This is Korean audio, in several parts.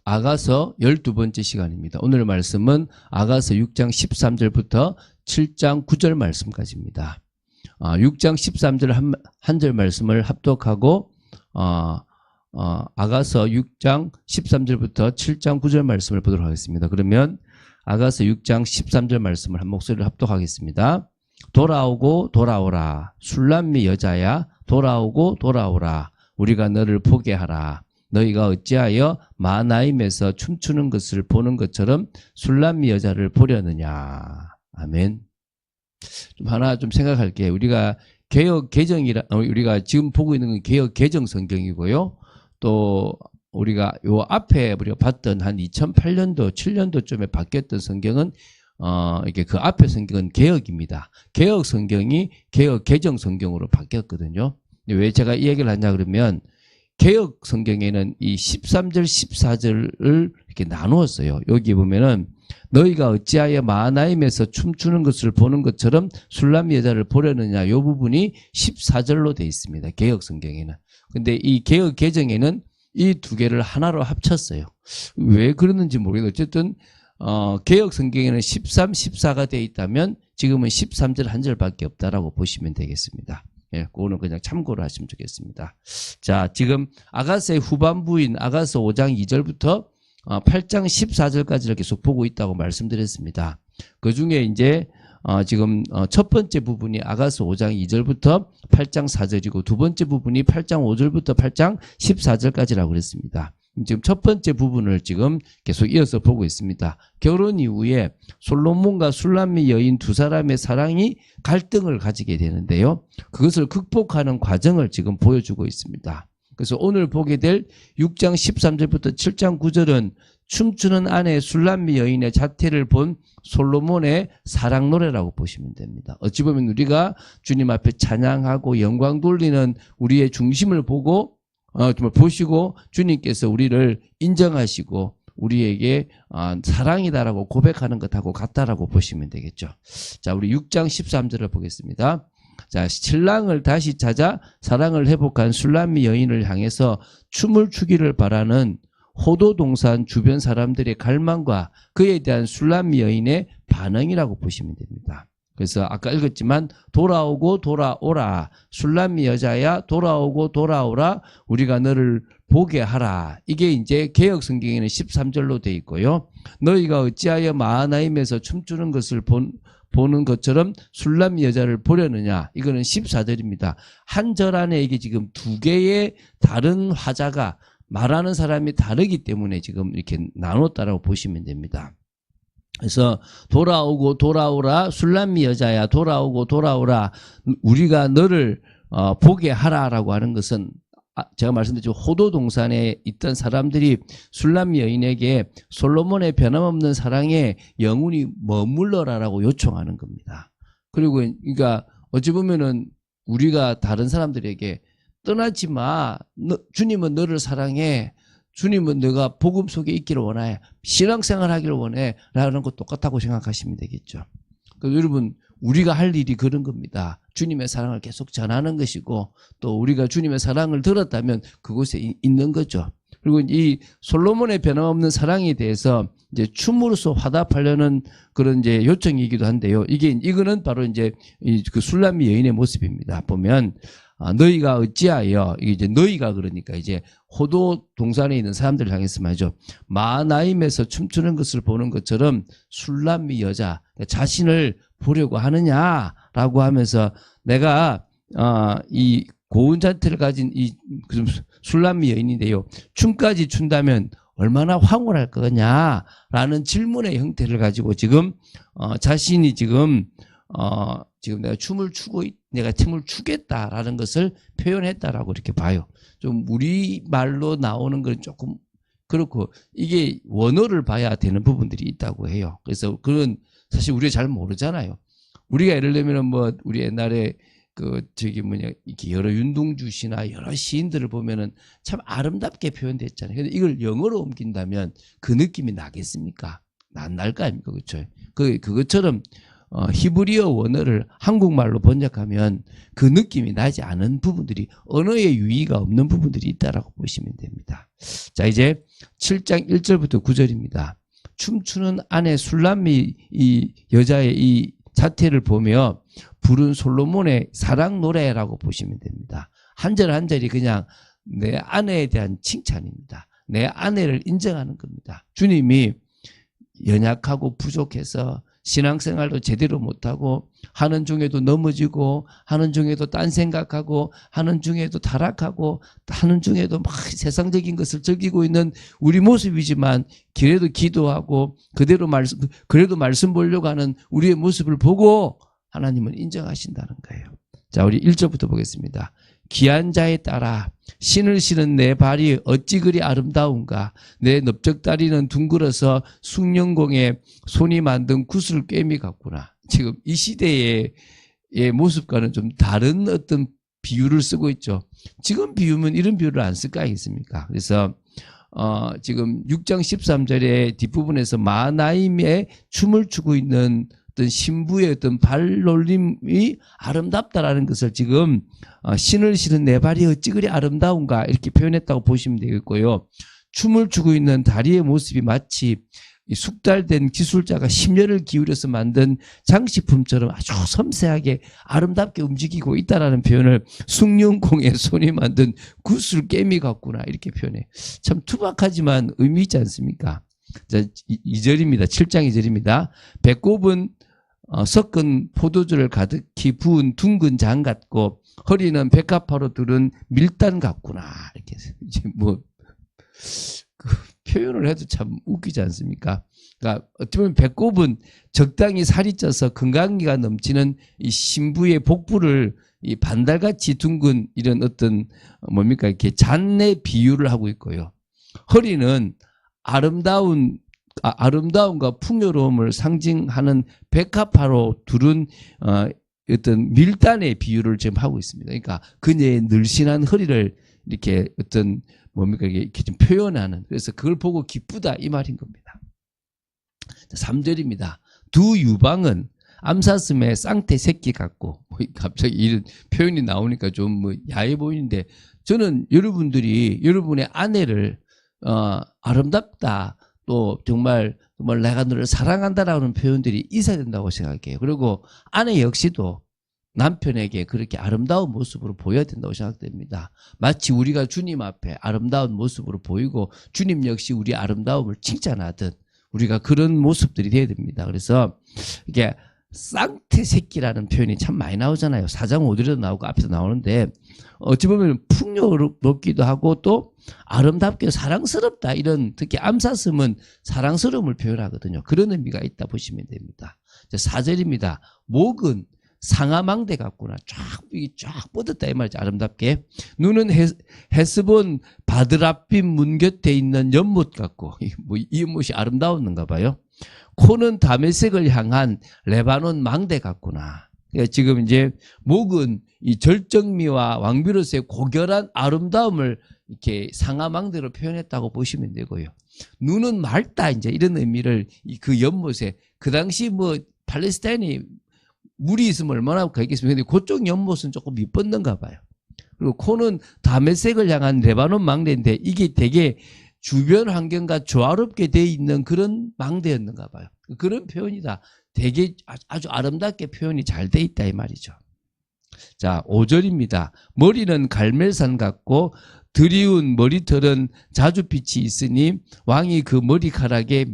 아가서 12번째 시간입니다. 오늘 말씀은 아가서 6장 13절부터 7장 9절 말씀까지입니다. 6장 13절 한 절 말씀을 합독하고 아가서 6장 13절부터 7장 9절 말씀을 보도록 하겠습니다. 그러면 아가서 6장 13절 말씀을 한 목소리로 합독하겠습니다. 돌아오고 돌아오라. 술람미 여자야 돌아오고 돌아오라. 우리가 너를 보게 하라. 너희가 어찌하여 마나임에서 춤추는 것을 보는 것처럼 술람미 여자를 보려느냐. 아멘. 하나 좀 생각할게요. 우리가 개역 개정이라, 우리가 지금 보고 있는 건 개역 개정 성경이고요. 또 우리가 요 앞에 우리가 봤던 한 2008년도, 7년도쯤에 바뀌었던 성경은 이게 그 앞에 성경은 개역입니다. 개역 성경이 개역 개정 성경으로 바뀌었거든요. 왜 제가 이 얘기를 하냐 그러면 개역 성경에는 이 13절, 14절을 이렇게 나누었어요. 여기 보면은 너희가 어찌하여 마하나임에서 춤추는 것을 보는 것처럼 술람미 여자를 보려느냐 이 부분이 14절로 되어 있습니다. 개역 성경에는. 근데 이 개역 개정에는 이 두 개를 하나로 합쳤어요. 왜 그러는지 모르겠어요. 어쨌든 개역 성경에는 13, 14가 되어 있다면 지금은 13절 한 절밖에 없다라고 보시면 되겠습니다. 예, 그거는 그냥 참고를 하시면 좋겠습니다. 자, 지금 아가서의 후반부인 아가서 5장 2절부터 8장 14절까지를 계속 보고 있다고 말씀드렸습니다. 그 중에 이제 지금 첫 번째 부분이 아가서 5장 2절부터 8장 4절이고 두 번째 부분이 8장 5절부터 8장 14절까지라고 그랬습니다. 지금 첫 번째 부분을 지금 계속 이어서 보고 있습니다. 결혼 이후에 솔로몬과 술람미 여인 두 사람의 사랑이 갈등을 가지게 되는데요. 그것을 극복하는 과정을 지금 보여주고 있습니다. 그래서 오늘 보게 될 6장 13절부터 7장 9절은 춤추는 아내 술람미 여인의 자태를 본 솔로몬의 사랑 노래라고 보시면 됩니다. 어찌 보면 우리가 주님 앞에 찬양하고 영광 돌리는 우리의 중심을 보고 정말 보시고 주님께서 우리를 인정하시고 우리에게 사랑이다라고 고백하는 것하고 같다라고 보시면 되겠죠. 자, 우리 6장 13절을 보겠습니다. 자, 신랑을 다시 찾아 사랑을 회복한 술람미 여인을 향해서 춤을 추기를 바라는 호도동산 주변 사람들의 갈망과 그에 대한 술람미 여인의 반응이라고 보시면 됩니다. 그래서 아까 읽었지만 돌아오고 돌아오라. 술람미 여자야 돌아오고 돌아오라. 우리가 너를 보게 하라. 이게 이제 개역 성경에는 13절로 되어 있고요. 너희가 어찌하여 마하나임에서 춤추는 것을 보는 것처럼 술람미 여자를 보려느냐. 이거는 14절입니다. 한 절 안에 이게 지금 두 개의 다른 화자가 말하는 사람이 다르기 때문에 지금 이렇게 나눴다라고 보시면 됩니다. 그래서 돌아오고 돌아오라. 술람미 여자야 돌아오고 돌아오라. 우리가 너를 보게 하라라고 하는 것은 제가 말씀드렸죠. 호도동산에 있던 사람들이 술람미 여인에게 솔로몬의 변함없는 사랑에 영원히 머물러라라고 요청하는 겁니다. 그리고 그러니까 어찌 보면은 우리가 다른 사람들에게 떠나지 마. 주님은 너를 사랑해. 주님은 너가 복음 속에 있기를 원해. 신앙생활 하기를 원해. 라는 것 똑같다고 생각하시면 되겠죠. 그래서 여러분 우리가 할 일이 그런 겁니다. 주님의 사랑을 계속 전하는 것이고 또 우리가 주님의 사랑을 들었다면 그곳에 있는 거죠. 그리고 이 솔로몬의 변함없는 사랑에 대해서 이제 춤으로써 화답하려는 그런 이제 요청이기도 한데요. 이거는 바로 이제 그 술람미 여인의 모습입니다. 보면 너희가 어찌하여 이게 이제 너희가 그러니까 이제 호도 동산에 있는 사람들을 향해서 말이죠. 마하나임에서 춤추는 것을 보는 것처럼 술람미 여자 자신을 보려고 하느냐라고 하면서 내가 이 고운 자태를 가진 이 술람미 여인인데요. 춤까지 춘다면 얼마나 황홀할 거냐라는 질문의 형태를 가지고 지금 자신이 지금 내가 춤을 추겠다라는 것을 표현했다라고 이렇게 봐요. 좀 우리말로 나오는 건 조금 그렇고 이게 원어를 봐야 되는 부분들이 있다고 해요. 그래서 그런 사실 우리가 잘 모르잖아요. 우리가 예를 들면 뭐 우리 옛날에 이렇게 여러 윤동주 씨나 여러 시인들을 보면은 참 아름답게 표현됐잖아요. 근데 이걸 영어로 옮긴다면 그 느낌이 나겠습니까? 안 날 거 아닙니까? 그렇죠? 그것처럼 히브리어 원어를 한국말로 번역하면 그 느낌이 나지 않은 부분들이 언어의 유의가 없는 부분들이 있다라고 보시면 됩니다. 자, 이제 7장 1절부터 9절입니다. 춤추는 아내 술람미 이 여자의 이 자태를 보며 부른 솔로몬의 사랑 노래라고 보시면 됩니다. 한 절 한 절이 그냥 내 아내에 대한 칭찬입니다. 내 아내를 인정하는 겁니다. 주님이 연약하고 부족해서 신앙생활도 제대로 못하고 하는 중에도 넘어지고 하는 중에도 딴 생각하고 하는 중에도 타락하고 하는 중에도 막 세상적인 것을 즐기고 있는 우리 모습이지만 그래도 기도하고 그래도 말씀 보려고 하는 우리의 모습을 보고 하나님은 인정하신다는 거예요. 자, 우리 1절부터 보겠습니다. 귀한 자에 따라 신을 신은 내 발이 어찌 그리 아름다운가. 내 넓적다리는 둥글어서 숭령공에 손이 만든 구슬꿰미 같구나. 지금 이 시대의 모습과는 좀 다른 어떤 비유를 쓰고 있죠. 지금 비유면 이런 비유를 안 쓸 거 아니겠습니까? 그래서 지금 6장 13절의 뒷부분에서 마하나임의 춤을 추고 있는 어떤 신부의 어떤 발놀림이 아름답다라는 것을 지금 신을 신은 내 발이 어찌 그리 아름다운가 이렇게 표현했다고 보시면 되겠고요. 춤을 추고 있는 다리의 모습이 마치 숙달된 기술자가 심혈을 기울여서 만든 장식품처럼 아주 섬세하게 아름답게 움직이고 있다라는 표현을 숭령공에 손이 만든 구슬깨미 같구나 이렇게 표현해. 참 투박하지만 의미 있지 않습니까? 자, 2절입니다. 7장 2절입니다. 배꼽은 섞은 포도주를 가득히 부은 둥근 장 같고 허리는 백합화로 두른 밀단 같구나 이렇게 이제 그 표현을 해도 참 웃기지 않습니까? 그러니까 어떻게 보면 배꼽은 적당히 살이 쪄서 건강기가 넘치는 이 신부의 복부를 이 반달같이 둥근 이런 어떤 뭡니까 이렇게 잔의 비유를 하고 있고요. 허리는 아름다움과 풍요로움을 상징하는 백합화로 두른 어떤 밀단의 비유를 지금 하고 있습니다. 그러니까 그녀의 늘씬한 허리를 이렇게 어떤 뭡니까 이렇게 좀 표현하는, 그래서 그걸 보고 기쁘다 이 말인 겁니다. 3절입니다. 두 유방은 암사슴의 쌍태 새끼 같고, 갑자기 이런 표현이 나오니까 좀 야해 보이는데, 저는 여러분들이 여러분의 아내를 아름답다, 또 정말 내가 너를 사랑한다라는 표현들이 있어야 된다고 생각해요. 그리고 아내 역시도 남편에게 그렇게 아름다운 모습으로 보여야 된다고 생각됩니다. 마치 우리가 주님 앞에 아름다운 모습으로 보이고 주님 역시 우리 아름다움을 칭찬하듯 우리가 그런 모습들이 돼야 됩니다. 그래서 이게 쌍태 새끼라는 표현이 참 많이 나오잖아요. 4장 5절에도 나오고 앞에서 나오는데 어찌 보면 풍요롭기도 하고 또 아름답게 사랑스럽다, 이런, 특히 암사슴은 사랑스러움을 표현하거든요. 그런 의미가 있다 보시면 됩니다. 4절입니다. 목은 상아망대 같구나. 쫙 뻗었다 이 말이죠. 아름답게. 눈은 헤스본 바드라빔 문 곁에 있는 연못 같고, 이 연못이 아름다웠는가 봐요. 코는 다메섹을 향한 레바논 망대 같구나. 지금 이제 목은 이 절정미와 왕비로서의 고결한 아름다움을 이렇게 상아망대로 표현했다고 보시면 되고요. 눈은 맑다, 이제 이런 의미를 그 연못에, 그 당시 팔레스타인이 물이 있으면 얼마나 가겠습니까? 근데 그쪽 연못은 조금 이뻤는가 봐요. 그리고 코는 다메섹을 향한 레바논 망대인데 이게 되게 주변 환경과 조화롭게 돼 있는 그런 망대였는가 봐요. 그런 표현이다. 되게 아주 아름답게 표현이 잘 돼 있다 이 말이죠. 자, 5절입니다. 머리는 갈멜산 같고 드리운 머리털은 자주빛이 있으니 왕이 그 머리카락에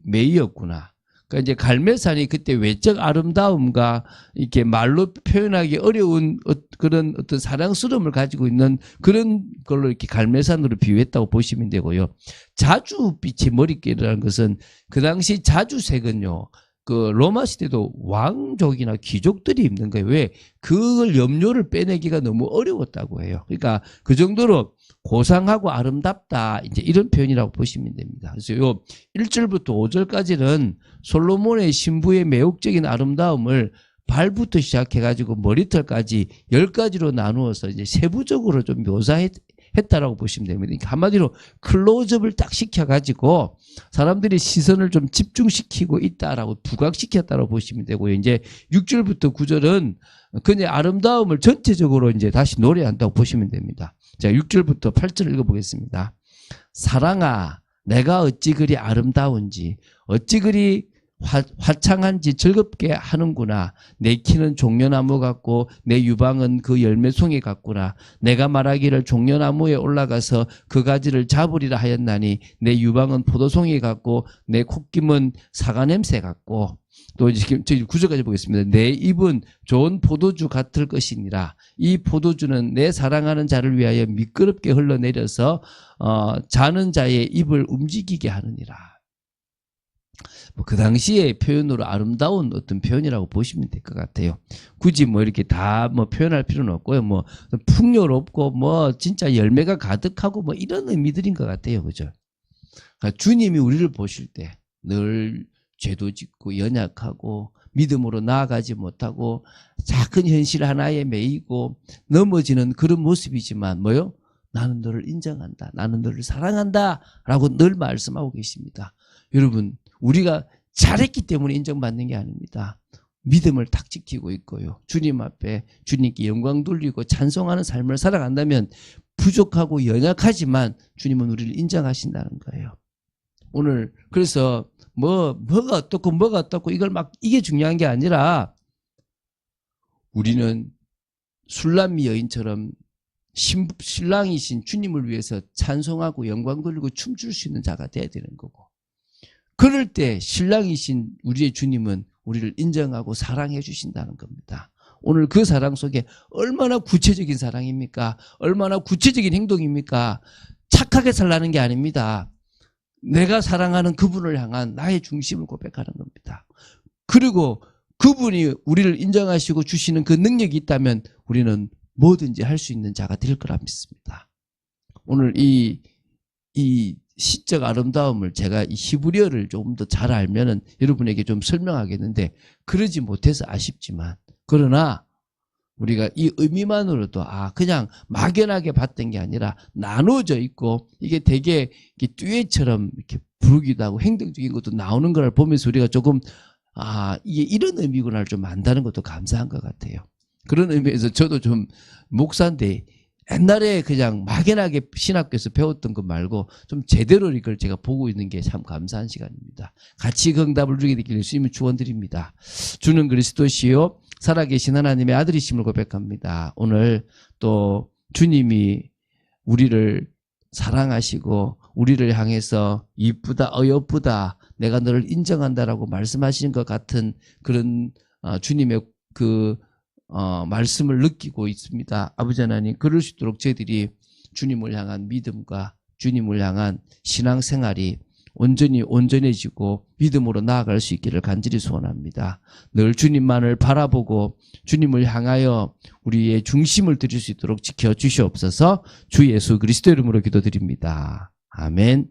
매이었구나. 그러니까 이제 갈멜산이 그때 외적 아름다움과 이렇게 말로 표현하기 어려운 그런 어떤 사랑스러움을 가지고 있는 그런 걸로 이렇게 갈멜산으로 비유했다고 보시면 되고요. 자주빛이 머리결이라는 것은 그 당시 자주색은요, 그 로마 시대도 왕족이나 귀족들이 입는 거예요. 왜? 그걸 염료를 빼내기가 너무 어려웠다고 해요. 그러니까 그 정도로 고상하고 아름답다, 이제 이런 표현이라고 보시면 됩니다. 그래서 요 1절부터 5절까지는 솔로몬의 신부의 매혹적인 아름다움을 발부터 시작해가지고 머리털까지 10가지로 나누어서 이제 세부적으로 좀 묘사했다고 했다라고 보시면 됩니다. 그러니까 한마디로 클로즈업을 딱 시켜가지고 사람들이 시선을 좀 집중시키고 있다라고 부각시켰다라고 보시면 되고요. 이제 6절부터 9절은 그녀의 아름다움을 전체적으로 이제 다시 노래한다고 보시면 됩니다. 자, 6절부터 8절 읽어보겠습니다. 사랑아, 내가 어찌 그리 아름다운지, 어찌 그리 화창한지 즐겁게 하는구나. 내 키는 종려나무 같고 내 유방은 그 열매송이 같구나. 내가 말하기를 종려나무에 올라가서 그 가지를 잡으리라 하였나니 내 유방은 포도송이 같고 내 콧김은 사과 냄새 같고. 또 지금 저희 9절까지 보겠습니다. 내 입은 좋은 포도주 같을 것이니라. 이 포도주는 내 사랑하는 자를 위하여 미끄럽게 흘러내려서 자는 자의 입을 움직이게 하느니라. 그 당시의 표현으로 아름다운 어떤 표현이라고 보시면 될 것 같아요. 굳이 뭐 이렇게 다 뭐 표현할 필요는 없고요. 뭐 풍요롭고 뭐 진짜 열매가 가득하고 뭐 이런 의미들인 것 같아요. 그죠? 그러니까 주님이 우리를 보실 때 늘 죄도 짓고 연약하고 믿음으로 나아가지 못하고 작은 현실 하나에 매이고 넘어지는 그런 모습이지만 뭐요? 나는 너를 인정한다. 나는 너를 사랑한다. 라고 늘 말씀하고 계십니다. 여러분, 우리가 잘했기 때문에 인정받는 게 아닙니다. 믿음을 딱 지키고 있고요. 주님 앞에 주님께 영광 돌리고 찬송하는 삶을 살아간다면 부족하고 연약하지만 주님은 우리를 인정하신다는 거예요. 오늘 그래서 뭐가 어떻고 이게 중요한 게 아니라 우리는 술람미 여인처럼 신랑이신 주님을 위해서 찬송하고 영광 돌리고 춤출 수 있는 자가 돼야 되는 거고, 그럴 때 신랑이신 우리의 주님은 우리를 인정하고 사랑해 주신다는 겁니다. 오늘 그 사랑 속에 얼마나 구체적인 사랑입니까? 얼마나 구체적인 행동입니까? 착하게 살라는 게 아닙니다. 내가 사랑하는 그분을 향한 나의 중심을 고백하는 겁니다. 그리고 그분이 우리를 인정하시고 주시는 그 능력이 있다면 우리는 뭐든지 할 수 있는 자가 될 거라 믿습니다. 오늘 이 시적 아름다움을 제가 이 히브리어를 조금 더 잘 알면은 여러분에게 좀 설명하겠는데 그러지 못해서 아쉽지만, 그러나 우리가 이 의미만으로도 그냥 막연하게 봤던 게 아니라 나눠져 있고 이게 되게 듀엣처럼 이렇게 부르기도 하고 행동적인 것도 나오는 걸 보면서 우리가 조금 이게 이런 의미구나를 좀 안다는 것도 감사한 것 같아요. 그런 의미에서 저도 좀 목사인데 옛날에 그냥 막연하게 신학교에서 배웠던 것 말고 좀 제대로 이걸 제가 보고 있는 게 참 감사한 시간입니다. 같이 그 응답을 주게 되기를 주님을 축원드립니다. 주는 그리스도시요 살아계신 하나님의 아들이심을 고백합니다. 오늘 또 주님이 우리를 사랑하시고 우리를 향해서 이쁘다 어여쁘다 내가 너를 인정한다라고 말씀하시는 것 같은 그런 주님의 말씀을 느끼고 있습니다. 아버지 하나님, 그럴 수 있도록 저희들이 주님을 향한 믿음과 주님을 향한 신앙생활이 온전히 온전해지고 믿음으로 나아갈 수 있기를 간절히 소원합니다. 늘 주님만을 바라보고 주님을 향하여 우리의 중심을 드릴 수 있도록 지켜주시옵소서. 주 예수 그리스도 이름으로 기도드립니다. 아멘.